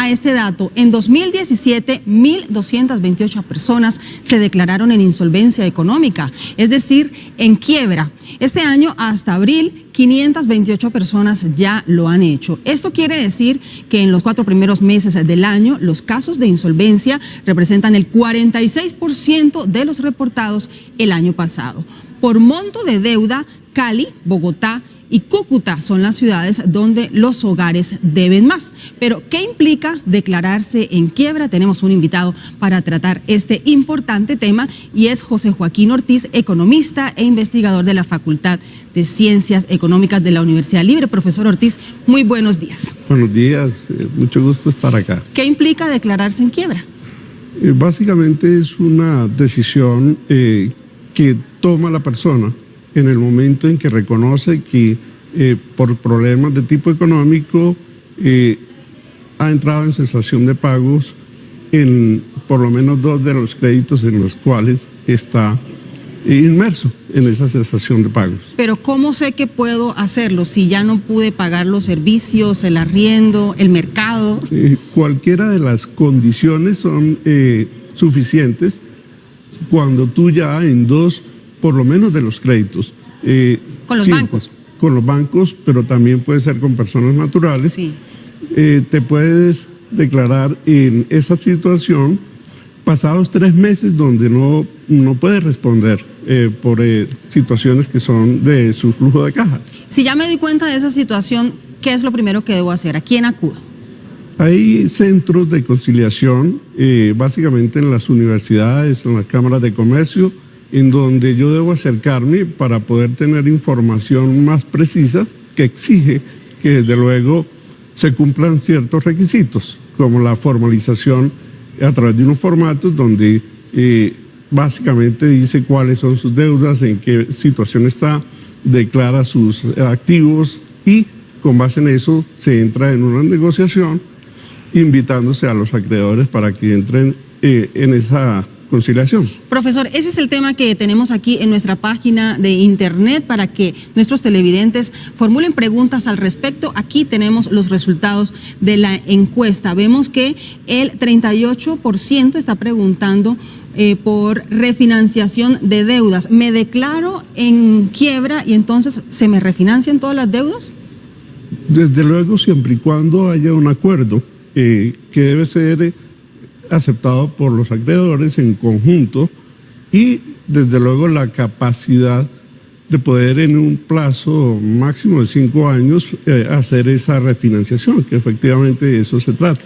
a este dato, en 2017, 1.228 personas se declararon en insolvencia económica, es decir, en quiebra. Este año, hasta abril, 528 personas ya lo han hecho. Esto quiere decir que en los 4 primeros meses del año, los casos de insolvencia representan el 46% de los reportados el año pasado. Por monto de deuda, Cali, Bogotá y Cúcuta son las ciudades donde los hogares deben más. Pero, ¿qué implica declararse en quiebra? Tenemos un invitado para tratar este importante tema y es José Joaquín Ortiz, economista e investigador de la Facultad de Ciencias Económicas de la Universidad Libre. Profesor Ortiz, muy buenos días. Buenos días, mucho gusto estar acá. ¿Qué implica declararse en quiebra? Básicamente es una decisión que toma la persona en el momento en que reconoce que por problemas de tipo económico ha entrado en cesación de pagos en por lo menos 2 de los créditos en los cuales está inmerso en esa cesación de pagos. Pero ¿cómo sé que puedo hacerlo si ya no pude pagar los servicios, el arriendo, el mercado? Cualquiera de las condiciones son suficientes cuando tú ya en 2 por lo menos de los créditos. ¿Con los bancos? Con los bancos, pero también puede ser con personas naturales. Sí. Te puedes declarar en esa situación pasados 3 meses donde no puedes responder por situaciones que son de su flujo de caja. Si ya me di cuenta de esa situación, ¿qué es lo primero que debo hacer? ¿A quién acudo? Hay centros de conciliación, básicamente en las universidades, en las cámaras de comercio, en donde yo debo acercarme para poder tener información más precisa que exige que desde luego se cumplan ciertos requisitos, como la formalización a través de unos formatos donde básicamente dice cuáles son sus deudas, en qué situación está, declara sus activos y con base en eso se entra en una negociación invitándose a los acreedores para que entren en esa conciliación. Profesor, ese es el tema que tenemos aquí en nuestra página de internet para que nuestros televidentes formulen preguntas al respecto. Aquí tenemos los resultados de la encuesta. Vemos que el 38% está preguntando por refinanciación de deudas. ¿Me declaro en quiebra y entonces se me refinancian todas las deudas? Desde luego, siempre y cuando haya un acuerdo que debe ser aceptado por los acreedores en conjunto y desde luego la capacidad de poder en un plazo máximo de 5 años hacer esa refinanciación, que efectivamente de eso se trata.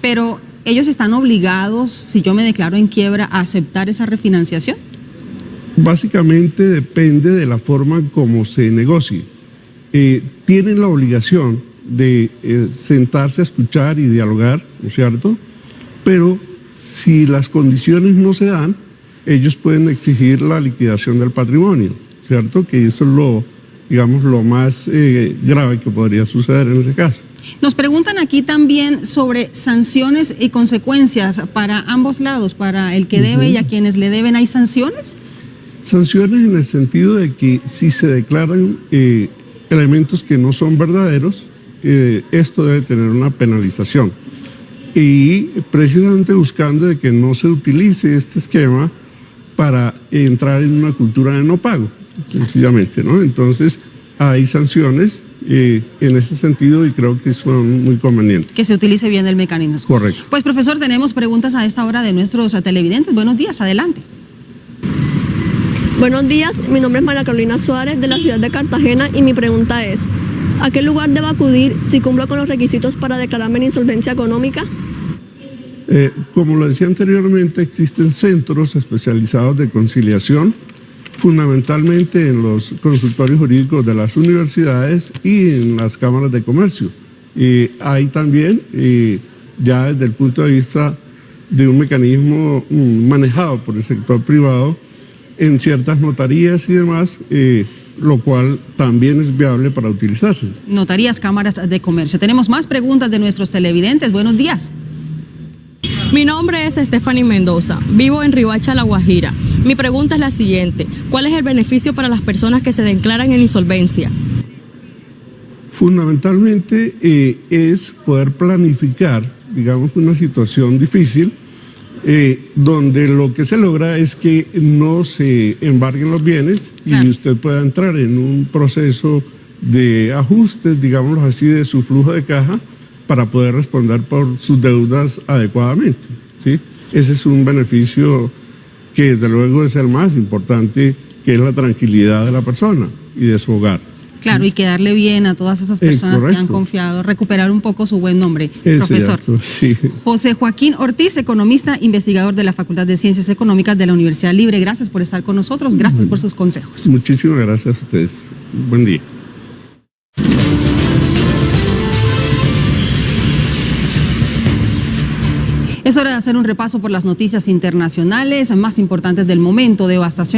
Pero ¿ellos están obligados, si yo me declaro en quiebra, a aceptar esa refinanciación? Básicamente depende de la forma como se negocie. Tienen la obligación de sentarse a escuchar y dialogar, ¿no es cierto? Pero si las condiciones no se dan, ellos pueden exigir la liquidación del patrimonio, ¿cierto? Que eso es lo más grave que podría suceder en ese caso. Nos preguntan aquí también sobre sanciones y consecuencias para ambos lados, para el que debe y a quienes le deben. ¿Hay sanciones? Sanciones en el sentido de que si se declaran elementos que no son verdaderos, esto debe tener una penalización. Y precisamente buscando de que no se utilice este esquema para entrar en una cultura de no pago, sencillamente, ¿no? Entonces, hay sanciones en ese sentido y creo que son muy convenientes. Que se utilice bien el mecanismo. Correcto. Pues, profesor, tenemos preguntas a esta hora de nuestros televidentes. Buenos días, adelante. Buenos días, mi nombre es María Carolina Suárez de la ciudad de Cartagena y mi pregunta es, ¿a qué lugar debo acudir si cumplo con los requisitos para declararme en insolvencia económica? Como lo decía anteriormente, existen centros especializados de conciliación, fundamentalmente en los consultorios jurídicos de las universidades y en las cámaras de comercio. Hay también, ya desde el punto de vista de un mecanismo manejado por el sector privado, en ciertas notarías y demás, lo cual también es viable para utilizarse. Notarías, cámaras de comercio. Tenemos más preguntas de nuestros televidentes. Buenos días. Mi nombre es Stephanie Mendoza, vivo en Riohacha, La Guajira. Mi pregunta es la siguiente, ¿cuál es el beneficio para las personas que se declaran en insolvencia? Fundamentalmente es poder planificar digamos, una situación difícil, donde lo que se logra es que no se embarguen los bienes y usted pueda entrar en un proceso de ajustes, digámoslo así, de su flujo de caja para poder responder por sus deudas adecuadamente, ¿sí? Ese es un beneficio que desde luego es el más importante, que es la tranquilidad de la persona y de su hogar. Claro, y quedarle bien a todas esas personas que han confiado, recuperar un poco su buen nombre, profesor. Sí. José Joaquín Ortiz, economista, investigador de la Facultad de Ciencias Económicas de la Universidad Libre. Gracias por estar con nosotros, gracias por sus consejos. Muchísimas gracias a ustedes. Buen día. Es hora de hacer un repaso por las noticias internacionales más importantes del momento. Devastación